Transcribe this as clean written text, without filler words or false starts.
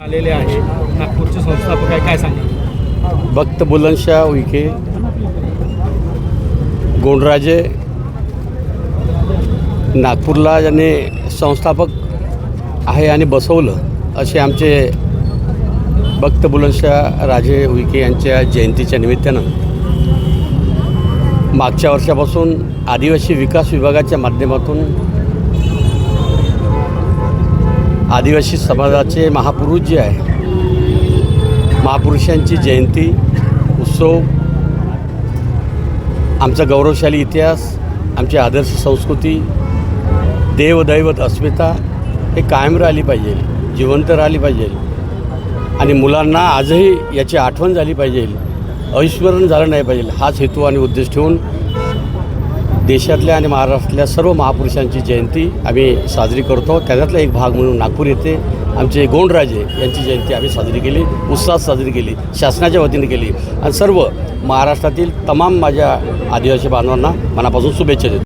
आलेले आहे नागपूरचे संस्थापक आहे, काय सांगा? भक्त बुलंदशाह उईके, गोंडराजे नागपूरला ज्याने संस्थापक आहे आणि बसवलं असे आमचे भक्त बुलंदशाह राजे उईके यांच्या जयंतीच्या निमित्तानं मागच्या वर्षापासून आदिवासी विकास विभागाच्या माध्यमातून आदिवासी समाजाचे महापुरुष जे आहे महापुरुषांची जयंती उत्सव, आमचा गौरवशाली इतिहास, आमची आदर्श संस्कृती, देवदैवत अस्मिता हे कायम राहिली पाहिजे, जिवंत राहिली पाहिजे आणि मुलांना आजही याची आठवण झाली पाहिजे, अविस्मरण झालं नाही पाहिजे. हाच हेतू आणि उद्देश ठेवून देशातल्या आणि महाराष्ट्रातल्या सर्व महापुरुषांची जयंती आम्ही साजरी करतो. त्याच्यातला एक भाग म्हणून नागपूर येथे आमचे गोंडराजे यांची जयंती आम्ही साजरी केली, उत्साहात साजरी केली, शासनाच्या वतीने केली आणि सर्व महाराष्ट्रातील तमाम माझ्या आदिवासी बांधवांना मनापासून शुभेच्छा देतो.